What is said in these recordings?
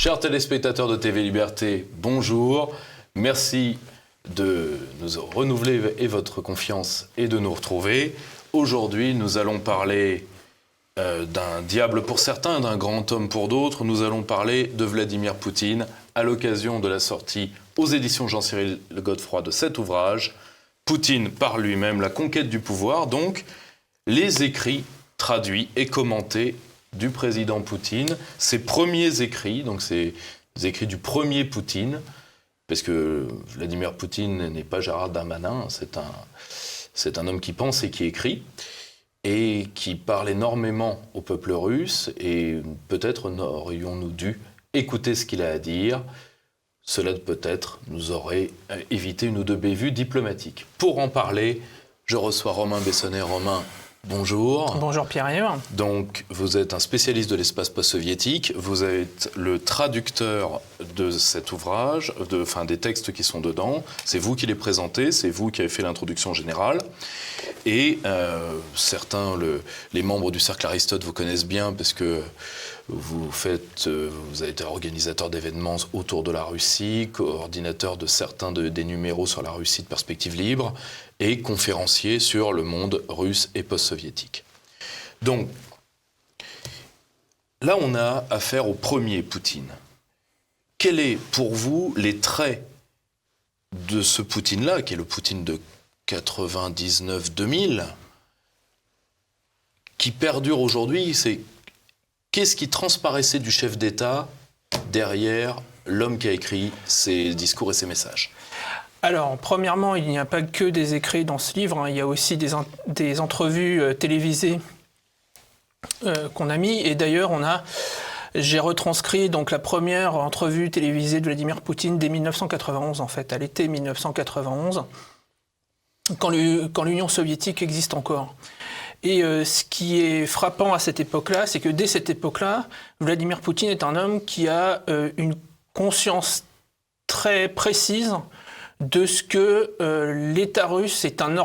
Chers téléspectateurs de TV Liberté, bonjour. Merci de nous renouveler et votre confiance et de nous retrouver. Aujourd'hui, nous allons parler d'un diable pour certains, d'un grand homme pour d'autres. Nous allons parler de Vladimir Poutine à l'occasion de la sortie aux éditions Jean-Cyril Godefroy de cet ouvrage. Poutine par lui-même, la conquête du pouvoir, donc les écrits traduits et commentés du président Poutine, ses premiers écrits, donc ces écrits du premier Poutine, parce que Vladimir Poutine n'est pas Gérard Darmanin, c'est un homme qui pense et qui écrit, et qui parle énormément au peuple russe, et peut-être aurions-nous dû écouter ce qu'il a à dire. Cela peut-être nous aurait évité une ou deux bévues diplomatiques. Pour en parler, je reçois Romain Bessonnet. Romain, bonjour. Bonjour Pierre-Yves. Donc, vous êtes un spécialiste de l'espace post-soviétique, vous êtes le traducteur de cet ouvrage, des textes qui sont dedans, c'est vous qui les présentez, c'est vous qui avez fait l'introduction générale, et certains, les membres du Cercle Aristote vous connaissent bien parce que vous avez été organisateur d'événements autour de la Russie, coordinateur de certains des numéros sur la Russie de Perspective Libre et conférencier sur le monde russe et post-soviétique. Donc, là, on a affaire au premier Poutine. Quels sont pour vous les traits de ce Poutine-là, qui est le Poutine de 99-2000, qui perdure aujourd'hui? Qu'est-ce qui transparaissait du chef d'État derrière l'homme qui a écrit ses discours et ses messages? Alors, premièrement, il n'y a pas que des écrits dans ce livre, il y a aussi des entrevues télévisées qu'on a mis. Et d'ailleurs, j'ai retranscrit donc la première entrevue télévisée de Vladimir Poutine dès 1991, en fait, à l'été 1991, quand l'Union soviétique existe encore. Et ce qui est frappant à cette époque-là, c'est que dès cette époque-là, Vladimir Poutine est un homme qui a une conscience très précise de ce que l'État russe est un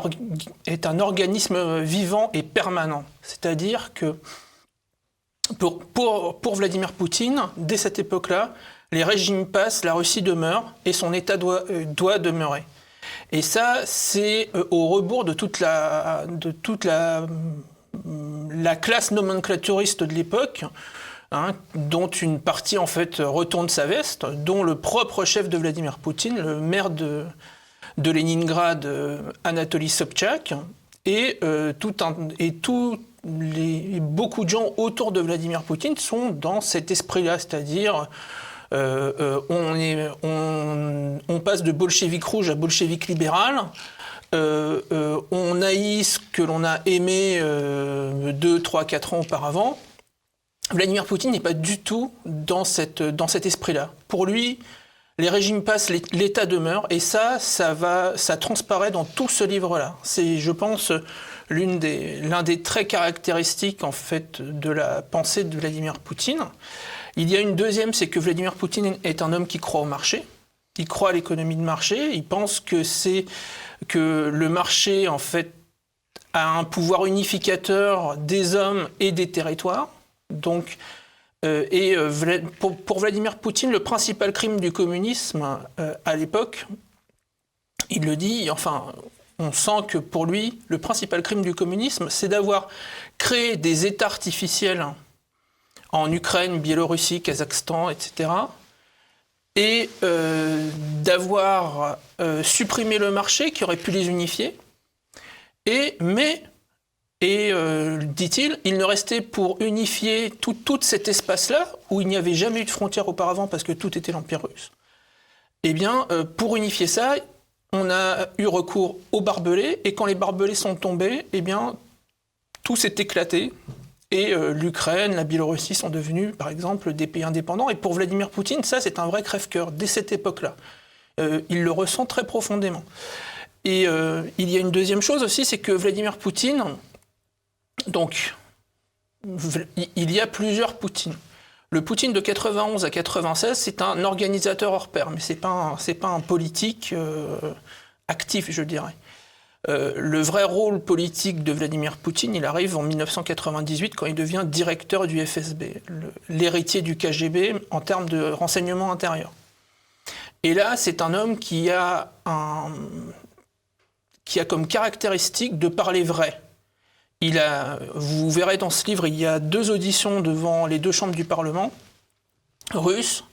organisme vivant et permanent. C'est-à-dire que pour Vladimir Poutine, dès cette époque-là, les régimes passent, la Russie demeure et son État doit demeurer. Et ça, c'est au rebours de toute la classe nomenclaturiste de l'époque, dont une partie en fait retourne sa veste, dont le propre chef de Vladimir Poutine, le maire de Leningrad, Anatoly Sobchak, et beaucoup de gens autour de Vladimir Poutine sont dans cet esprit-là, c'est-à-dire on passe de bolchevique rouge à bolchevique libéral, on haït ce que l'on a aimé 2, 3, 4 ans auparavant. Vladimir Poutine n'est pas du tout dans cet esprit-là. Pour lui, les régimes passent, l'État demeure, et ça transparaît dans tout ce livre-là. C'est, je pense, l'un des traits caractéristiques en fait de la pensée de Vladimir Poutine. Il y a une deuxième, c'est que Vladimir Poutine est un homme qui croit au marché. Il croit à l'économie de marché. Il pense que le marché, en fait, a un pouvoir unificateur des hommes et des territoires. Donc, pour Vladimir Poutine, le principal crime du communisme à l'époque, il le dit, enfin, on sent que pour lui, le principal crime du communisme, c'est d'avoir créé des États artificiels en Ukraine, Biélorussie, Kazakhstan, etc., et d'avoir supprimé le marché qui aurait pu les unifier, mais, dit-il, il ne restait pour unifier tout cet espace-là, où il n'y avait jamais eu de frontière auparavant parce que tout était l'Empire russe. Eh bien, pour unifier ça, on a eu recours aux barbelés, et quand les barbelés sont tombés, eh bien, tout s'est éclaté. Et l'Ukraine, la Biélorussie sont devenus, par exemple, des pays indépendants. Et pour Vladimir Poutine, ça, c'est un vrai crève-cœur, dès cette époque-là. Il le ressent très profondément. Et il y a une deuxième chose aussi, c'est que Vladimir Poutine, donc, il y a plusieurs Poutines. Le Poutine de 91 à 96, c'est un organisateur hors pair, mais c'est pas un politique actif, je dirais. Le vrai rôle politique de Vladimir Poutine, il arrive en 1998 quand il devient directeur du FSB, l'héritier du KGB en termes de renseignement intérieur. Et là, c'est un homme qui a comme caractéristique de parler vrai. Vous verrez dans ce livre, il y a 2 auditions devant les 2 chambres du Parlement russe.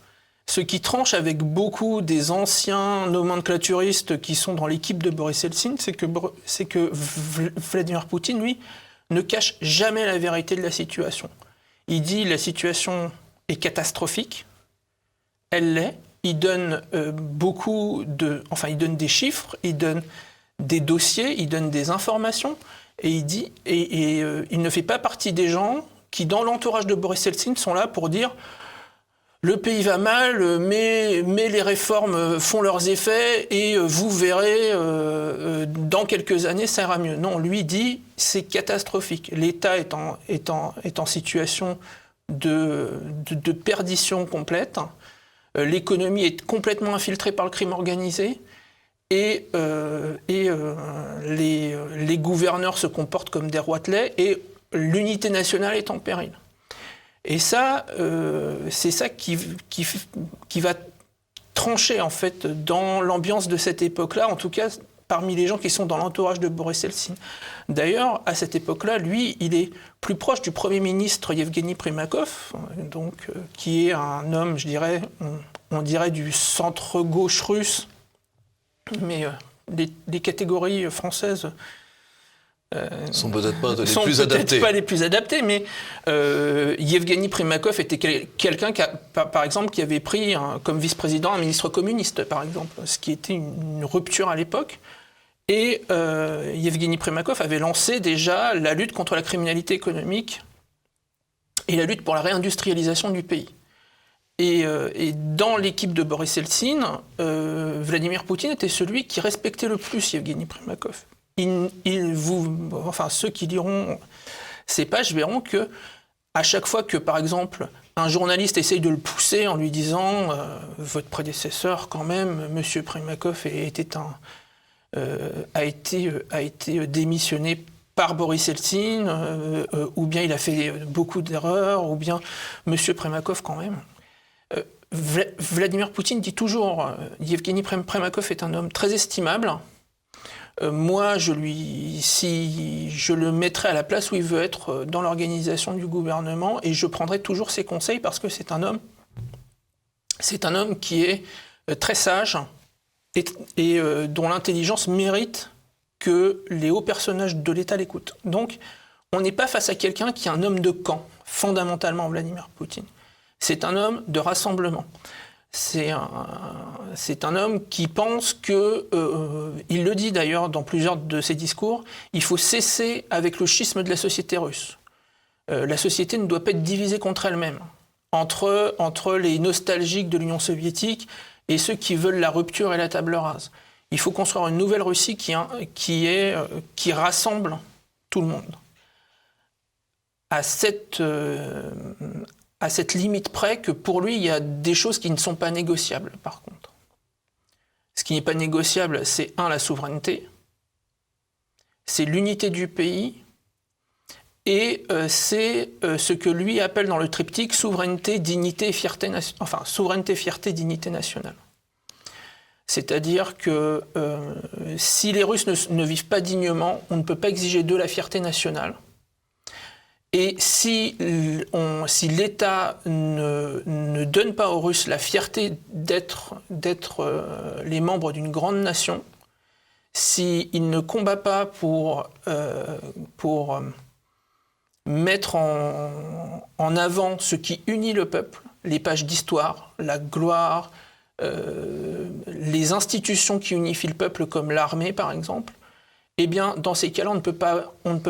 Ce qui tranche avec beaucoup des anciens nomenclaturistes qui sont dans l'équipe de Boris Eltsine, c'est que Vladimir Poutine, lui, ne cache jamais la vérité de la situation. Il dit la situation est catastrophique, elle l'est. Il donne il donne des chiffres, il donne des dossiers, il donne des informations, et il dit il ne fait pas partie des gens qui, dans l'entourage de Boris Eltsine, sont là pour dire le pays va mal, mais les réformes font leurs effets et vous verrez, dans quelques années, ça ira mieux. Non, lui dit c'est catastrophique. L'État est en situation de perdition complète. L'économie est complètement infiltrée par le crime organisé et les gouverneurs se comportent comme des rois de lait et l'unité nationale est en péril. Et ça, c'est ça qui va trancher en fait dans l'ambiance de cette époque-là, en tout cas parmi les gens qui sont dans l'entourage de Boris Eltsine. D'ailleurs, à cette époque-là, lui, il est plus proche du Premier ministre Yevgeny Primakov, donc, qui est un homme, je dirais, on dirait du centre-gauche russe, mais les catégories françaises sont peut-être pas les sont plus peut-être adaptés. Pas les plus adaptés, mais Yevgeny Primakov était quelqu'un par exemple, qui avait pris comme vice-président un ministre communiste, par exemple, ce qui était une rupture à l'époque. Et Yevgeny Primakov avait lancé déjà la lutte contre la criminalité économique et la lutte pour la réindustrialisation du pays. Et dans l'équipe de Boris Eltsine, Vladimir Poutine était celui qui respectait le plus Yevgeny Primakov. Ceux qui liront ces pages verront que à chaque fois que, par exemple, un journaliste essaye de le pousser en lui disant votre prédécesseur, quand même, Monsieur Primakov a été démissionné par Boris Eltsine, ou bien il a fait beaucoup d'erreurs, ou bien Monsieur Primakov, quand même. Vladimir Poutine dit toujours Yevgeny Primakov est un homme très estimable. Moi, si je le mettrais à la place où il veut être dans l'organisation du gouvernement, et je prendrais toujours ses conseils parce que c'est un homme qui est très sage et dont l'intelligence mérite que les hauts personnages de l'État l'écoutent. Donc, on n'est pas face à quelqu'un qui est un homme de camp, fondamentalement, Vladimir Poutine. C'est un homme de rassemblement. C'est un homme qui pense que, il le dit d'ailleurs dans plusieurs de ses discours, il faut cesser avec le schisme de la société russe. La société ne doit pas être divisée contre elle-même, entre les nostalgiques de l'Union soviétique et ceux qui veulent la rupture et la table rase. Il faut construire une nouvelle Russie qui rassemble tout le monde. À cette limite près que pour lui, il y a des choses qui ne sont pas négociables, par contre. Ce qui n'est pas négociable, c'est la souveraineté, c'est l'unité du pays, et c'est ce que lui appelle dans le triptyque souveraineté, dignité, fierté, souveraineté, fierté, dignité nationale. C'est-à-dire que si les Russes ne vivent pas dignement, on ne peut pas exiger d'eux la fierté nationale. Et si l'État ne donne pas aux Russes la fierté d'être les membres d'une grande nation, s'il ne combat pas pour mettre en avant ce qui unit le peuple, les pages d'histoire, la gloire, les institutions qui unifient le peuple comme l'armée par exemple, eh bien dans ces cas-là on ne peut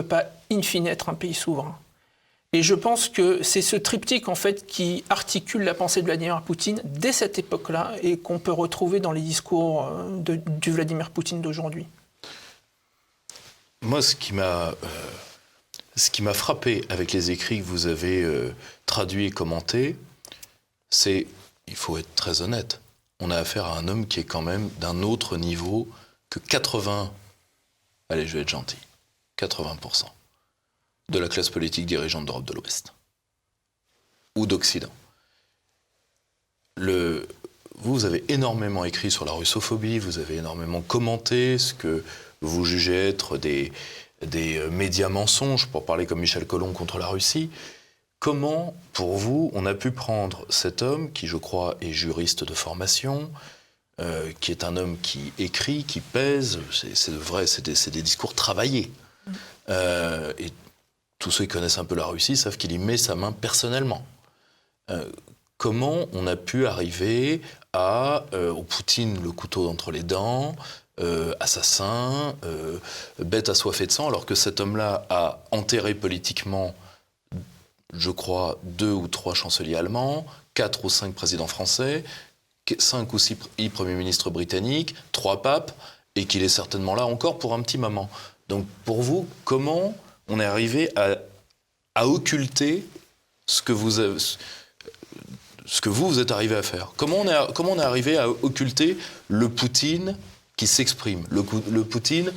pas in fine être un pays souverain. Et je pense que c'est ce triptyque en fait qui articule la pensée de Vladimir Poutine dès cette époque-là et qu'on peut retrouver dans les discours du Vladimir Poutine d'aujourd'hui. Moi, ce qui m'a frappé avec les écrits que vous avez traduits et commentés, c'est, il faut être très honnête, on a affaire à un homme qui est quand même d'un autre niveau que 80 allez, je vais être gentil, 80% de la classe politique dirigeante d'Europe de l'Ouest ou d'Occident. Vous avez énormément écrit sur la russophobie, vous avez énormément commenté ce que vous jugez être des médias mensonges, pour parler comme Michel Colomb contre la Russie. Comment, pour vous, on a pu prendre cet homme, qui je crois est juriste de formation, qui est un homme qui écrit, qui pèse, c'est vrai, c'est des discours travaillés. Et tous ceux qui connaissent un peu la Russie savent qu'il y met sa main personnellement. Comment on a pu arriver au Poutine le couteau entre les dents, assassin, bête assoiffée de sang, alors que cet homme-là a enterré politiquement, je crois, 2 ou 3 chanceliers allemands, 4 ou 5 présidents français, 5 ou 6 premiers ministres britanniques, 3 papes, et qu'il est certainement là encore pour un petit moment. Donc pour vous, comment on est arrivé à occulter ce que vous êtes arrivé à faire? Comment on est arrivé à occulter le Poutine qui s'exprime, le Poutine,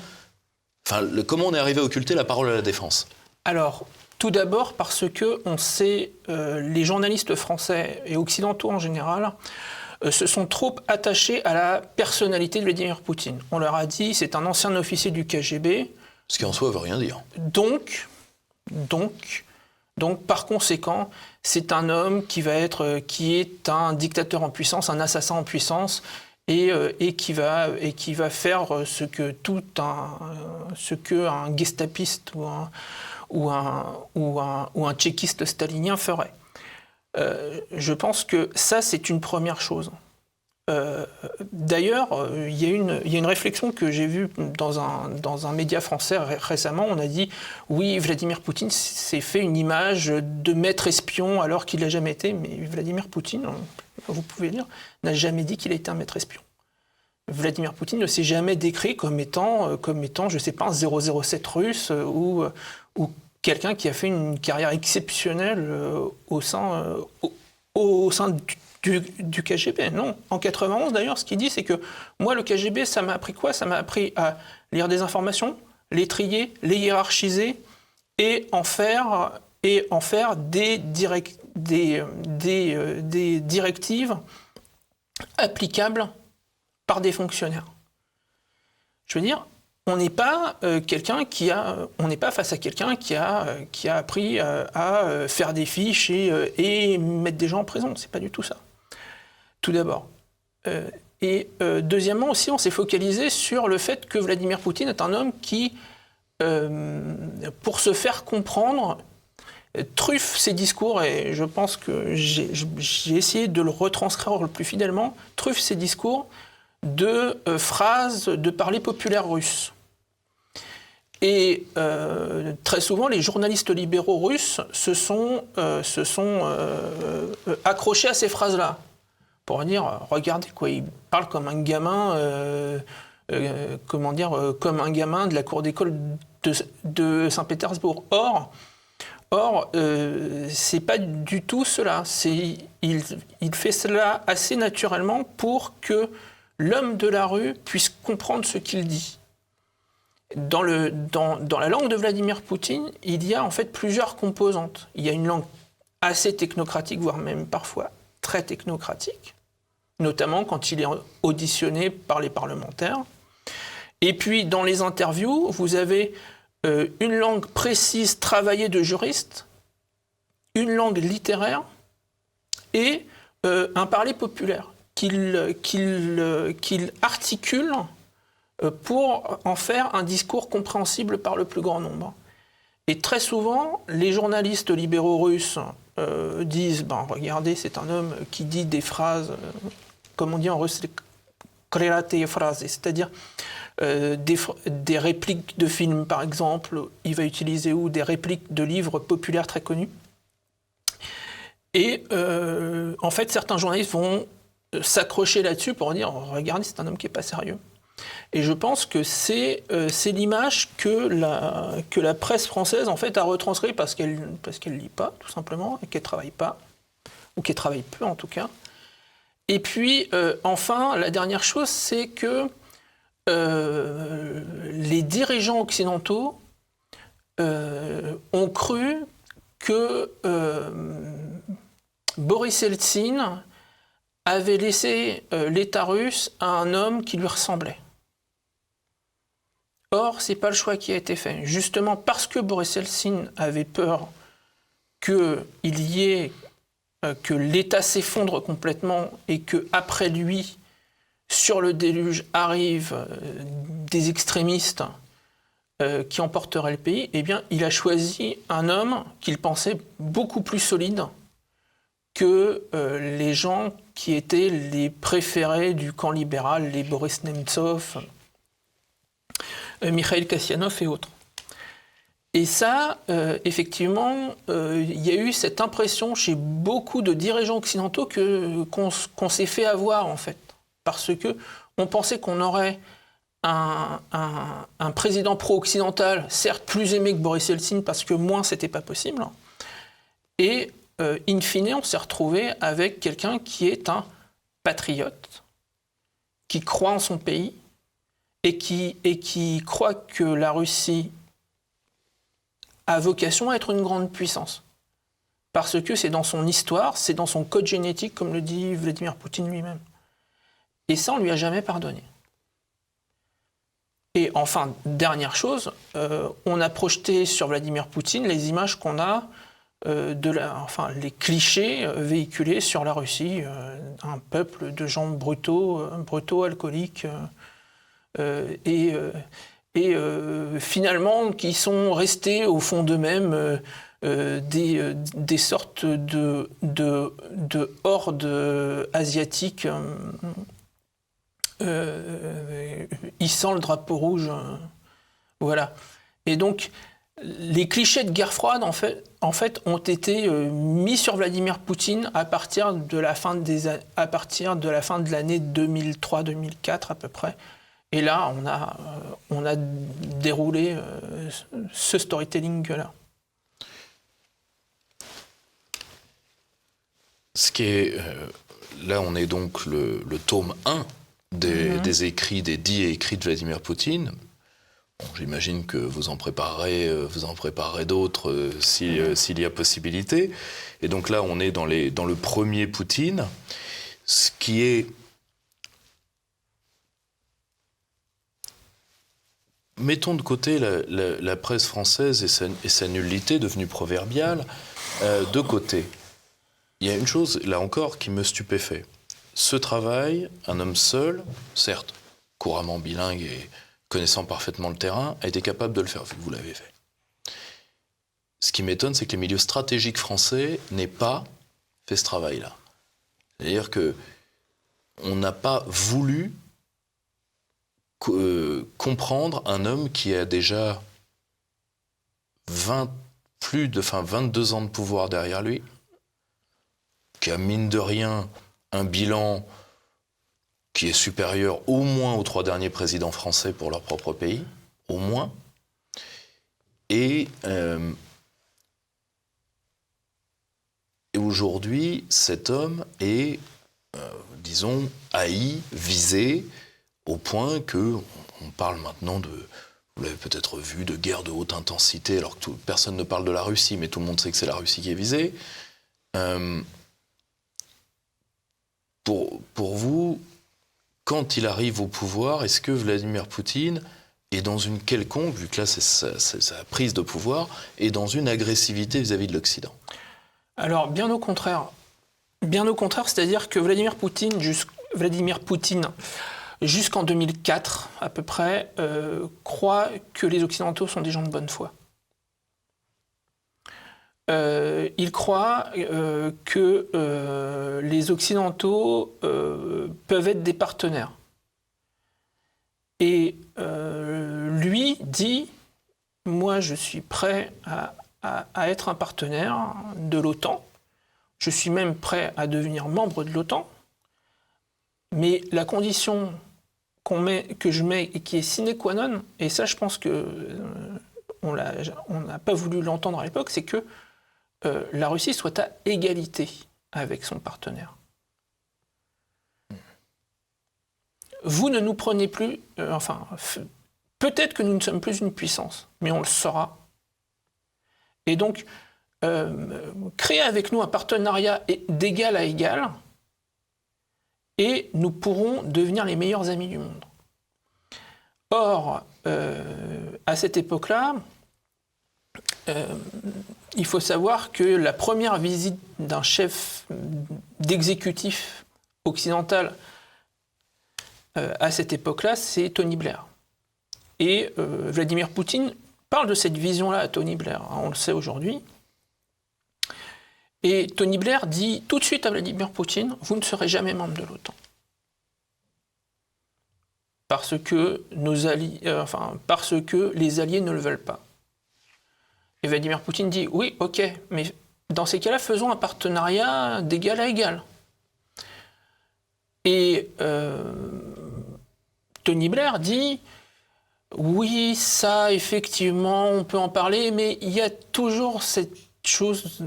comment on est arrivé à occulter la parole à la défense? Alors, tout d'abord parce que on sait, les journalistes français et occidentaux en général se sont trop attachés à la personnalité de Vladimir Poutine. On leur a dit c'est un ancien officier du KGB. Ce qui en soi veut rien dire. Donc, par conséquent, c'est un homme qui est un dictateur en puissance, un assassin en puissance, et qui va faire ce que un gestapiste ou un tchéquiste stalinien ferait. Je pense que ça, c'est une première chose. D'ailleurs, il y a une réflexion que j'ai vue dans un média français récemment. On a dit, oui, Vladimir Poutine s'est fait une image de maître espion alors qu'il l'a jamais été. Mais Vladimir Poutine, vous pouvez lire, n'a jamais dit qu'il a été un maître espion. Vladimir Poutine ne s'est jamais décrit comme étant, je ne sais pas, un 007 russe ou quelqu'un qui a fait une carrière exceptionnelle au sein du KGB. Non. En 91, d'ailleurs, ce qu'il dit, c'est que moi, le KGB, ça m'a appris quoi? Ça m'a appris à lire des informations, les trier, les hiérarchiser et en faire des directives applicables par des fonctionnaires. Je veux dire, on n'est pas face à quelqu'un qui a appris à faire des fiches et mettre des gens en prison. C'est pas du tout ça. Tout d'abord. Deuxièmement aussi, on s'est focalisé sur le fait que Vladimir Poutine est un homme qui, pour se faire comprendre, truffe ses discours, et je pense que j'ai essayé de le retranscrire le plus fidèlement, truffe ses discours de phrases de parler populaire russe. Et très souvent, les journalistes libéraux russes se sont accrochés à ces phrases-là. Pour dire, regardez quoi, il parle comme un gamin, comme un gamin de la cour d'école de Saint-Pétersbourg. Or, c'est pas du tout cela. Il fait cela assez naturellement pour que l'homme de la rue puisse comprendre ce qu'il dit. Dans la langue de Vladimir Poutine, il y a en fait plusieurs composantes. Il y a une langue assez technocratique, voire même parfois très technocratique, notamment quand il est auditionné par les parlementaires. Et puis, dans les interviews, vous avez une langue précise, travaillée de juriste, une langue littéraire et un parler populaire qu'il articule pour en faire un discours compréhensible par le plus grand nombre. Et très souvent, les journalistes libéraux russes disent « Regardez, c'est un homme qui dit des phrases, comme on dit en russe, c'est-à-dire des répliques de films, par exemple, il va utiliser ou des répliques de livres populaires très connus. » Et en fait, certains journalistes vont s'accrocher là-dessus pour dire « Regardez, c'est un homme qui n'est pas sérieux ». Et je pense que c'est l'image que la presse française en fait a retranscrit parce qu'elle lit pas, tout simplement, et qu'elle travaille pas, ou qu'elle travaille peu en tout cas. Et puis, enfin, la dernière chose, c'est que les dirigeants occidentaux ont cru que Boris Eltsine avait laissé l'État russe à un homme qui lui ressemblait. Or, c'est pas le choix qui a été fait. Justement parce que Boris Eltsine avait peur que l'État s'effondre complètement et que après lui, sur le déluge, arrivent des extrémistes qui emporteraient le pays, eh bien, il a choisi un homme qu'il pensait beaucoup plus solide que les gens qui étaient les préférés du camp libéral, les Boris Nemtsov, Mikhail Kasyanov et autres. Et ça, effectivement, il y a eu cette impression chez beaucoup de dirigeants occidentaux qu'on s'est fait avoir, en fait. Parce qu'on pensait qu'on aurait un président pro-occidental, certes plus aimé que Boris Eltsine, parce que moins, c'était pas possible. Et, in fine, on s'est retrouvé avec quelqu'un qui est un patriote, qui croit en son pays, et qui croit que la Russie a vocation à être une grande puissance. Parce que c'est dans son histoire, c'est dans son code génétique, comme le dit Vladimir Poutine lui-même. Et ça, on ne lui a jamais pardonné. Et enfin, dernière chose, on a projeté sur Vladimir Poutine les images qu'on a, les clichés véhiculés sur la Russie, un peuple de gens brutaux, alcooliques, et finalement qui sont restés au fond d'eux-mêmes des sortes de hordes asiatiques hissant le drapeau rouge. Voilà. Et donc, les clichés de guerre froide, en fait ont été mis sur Vladimir Poutine à partir de la fin de l'année 2003-2004 à peu près. Et là, on a déroulé ce storytelling-là. Ce qui est... là, on est donc le tome 1 des écrits, des dits et écrits de Vladimir Poutine. Bon, j'imagine que vous en préparerez d'autres s'il y a possibilité. Et donc là, on est dans le premier Poutine, ce qui est... Mettons de côté la presse française et sa nullité devenue proverbiale, de côté. Il y a une chose, là encore, qui me stupéfait. Ce travail, un homme seul, certes, couramment bilingue et connaissant parfaitement le terrain, a été capable de le faire, vu que vous l'avez fait. Ce qui m'étonne, c'est que les milieux stratégiques français n'aient pas fait ce travail-là. C'est-à-dire qu'on n'a pas voulu comprendre un homme qui a déjà 22 ans de pouvoir derrière lui, qui a mine de rien un bilan qui est supérieur au moins aux 3 derniers présidents français pour leur propre pays, au moins. Et aujourd'hui, cet homme est, disons, haï, visé, au point qu'on parle maintenant vous l'avez peut-être vu, de guerre de haute intensité, alors que personne ne parle de la Russie, mais tout le monde sait que c'est la Russie qui est visée. Pour vous, quand il arrive au pouvoir, est-ce que Vladimir Poutine est dans une quelconque, vu que là c'est sa prise de pouvoir, est dans une agressivité vis-à-vis de l'Occident? Alors, bien au contraire, c'est-à-dire que Vladimir Poutine, jusqu'en 2004 à peu près, croit que les Occidentaux sont des gens de bonne foi. Il croit que les Occidentaux peuvent être des partenaires. Et lui dit, moi je suis prêt à être un partenaire de l'OTAN, je suis même prêt à devenir membre de l'OTAN, mais la condition que je mets et qui est sine qua non, et ça je pense que on n'a pas voulu l'entendre à l'époque, c'est que la Russie soit à égalité avec son partenaire. vous ne nous prenez plus, peut-être que nous ne sommes plus une puissance, mais on le saura. Et donc, créez avec nous un partenariat d'égal à égal, et nous pourrons devenir les meilleurs amis du monde. Or, à cette époque-là, il faut savoir que la première visite d'un chef d'exécutif occidental à cette époque-là, c'est Tony Blair. Et Vladimir Poutine parle de cette vision-là à Tony Blair, hein, on le sait aujourd'hui. Et Tony Blair dit tout de suite à Vladimir Poutine, vous ne serez jamais membre de l'OTAN. Parce que les alliés ne le veulent pas. Et Vladimir Poutine dit oui, ok, mais dans ces cas-là, faisons un partenariat d'égal à égal. Et Tony Blair dit oui, ça, effectivement, on peut en parler, mais il y a toujours cette chose.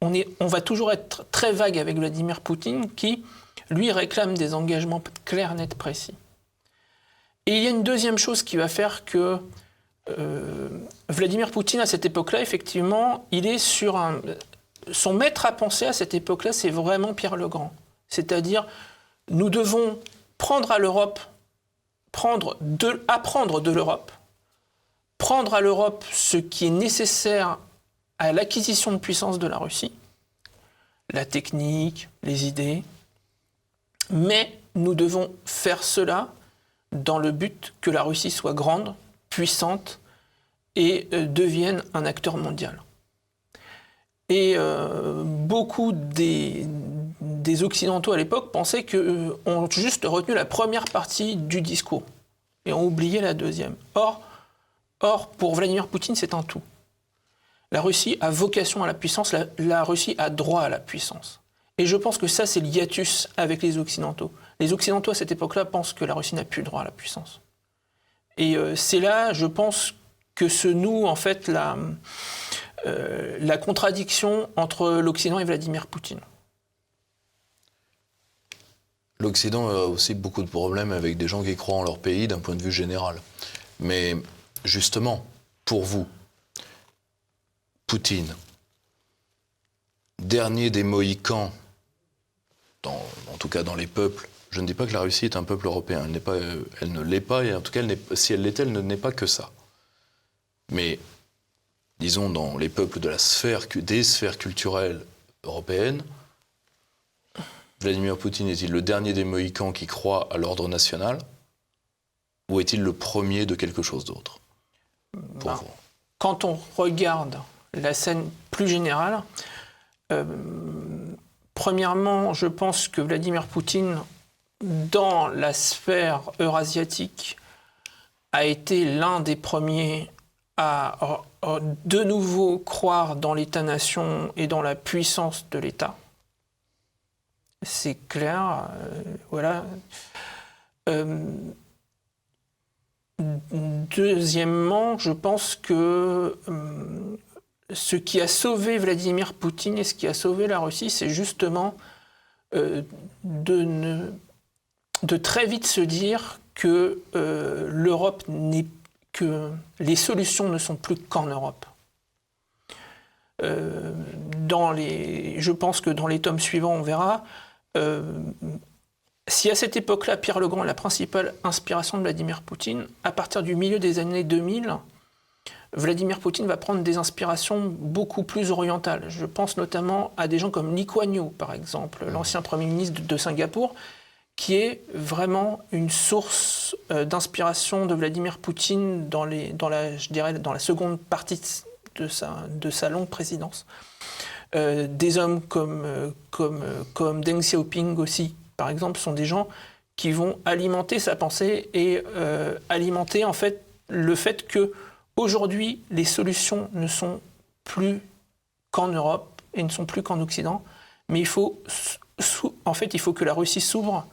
On va toujours être très vague avec Vladimir Poutine qui, lui, réclame des engagements clairs, nets, précis. Et il y a une deuxième chose qui va faire que Vladimir Poutine, à cette époque-là, effectivement, il est sur son maître à penser à cette époque-là, c'est vraiment Pierre le Grand. C'est-à-dire, nous devons prendre à l'Europe, apprendre de l'Europe, prendre à l'Europe ce qui est nécessaire à l'acquisition de puissance de la Russie, la technique, les idées, mais nous devons faire cela dans le but que la Russie soit grande, puissante et devienne un acteur mondial. Et beaucoup des Occidentaux à l'époque pensaient ont juste retenu la première partie du discours et ont oublié la deuxième. Or, pour Vladimir Poutine, c'est un tout. La Russie a vocation à la puissance, la Russie a droit à la puissance. Et je pense que ça, c'est le hiatus avec les Occidentaux. Les Occidentaux, à cette époque-là, pensent que la Russie n'a plus droit à la puissance. Et c'est là, je pense, que se noue, en fait, la contradiction entre l'Occident et Vladimir Poutine. L'Occident a aussi beaucoup de problèmes avec des gens qui croient en leur pays d'un point de vue général. Mais justement, pour vous, Poutine, dernier des Mohicans, en tout cas dans les peuples, je ne dis pas que la Russie est un peuple européen, elle ne l'est pas, et en tout cas, si elle l'était, elle ne n'est pas que ça. Mais, disons, dans les peuples des sphères culturelles européennes, Vladimir Poutine est-il le dernier des Mohicans qui croit à l'ordre national, ou est-il le premier de quelque chose d'autre pour vous ? Quand on regarde la scène plus générale, premièrement, je pense que Vladimir Poutine, dans la sphère eurasiatique, a été l'un des premiers à de nouveau croire dans l'État-nation et dans la puissance de l'État. C'est clair, voilà. Deuxièmement, je pense que ce qui a sauvé Vladimir Poutine et ce qui a sauvé la Russie, c'est justement de très vite se dire que que les solutions ne sont plus qu'en Europe. Je pense que dans les tomes suivants, on verra. Si à cette époque-là, Pierre le Grand est la principale inspiration de Vladimir Poutine, à partir du milieu des années 2000, Vladimir Poutine va prendre des inspirations beaucoup plus orientales. Je pense notamment à des gens comme Lee Kuan Yew, par exemple, l'ancien Premier ministre de Singapour, qui est vraiment une source d'inspiration de Vladimir Poutine dans la seconde partie de sa longue présidence. Des hommes comme Deng Xiaoping aussi, par exemple, sont des gens qui vont alimenter sa pensée et alimenter en fait le fait que aujourd'hui les solutions ne sont plus qu'en Europe et ne sont plus qu'en Occident, mais il faut que la Russie s'ouvre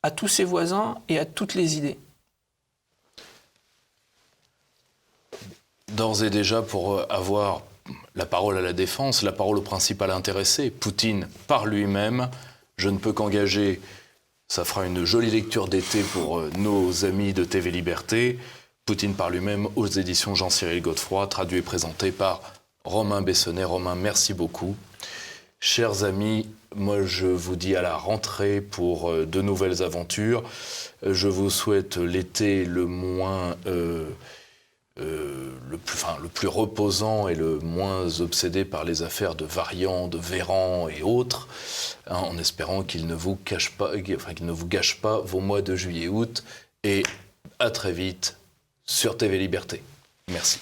à tous ses voisins et à toutes les idées. D'ores et déjà, pour avoir la parole à la défense, la parole au principal intéressé, Poutine par lui-même, je ne peux qu'engager Ça fera une jolie lecture d'été pour nos amis de TV Liberté. Poutine par lui-même aux éditions Jean-Cyril Godefroy, traduit et présenté par Romain Bessonnet. Romain, merci beaucoup. Chers amis, moi je vous dis à la rentrée pour de nouvelles aventures. Je vous souhaite l'été le plus reposant et le moins obsédé par les affaires de variants, de Véran et autres, en espérant qu'il ne vous gâche pas vos mois de juillet-août. Et à très vite sur TV Liberté. Merci.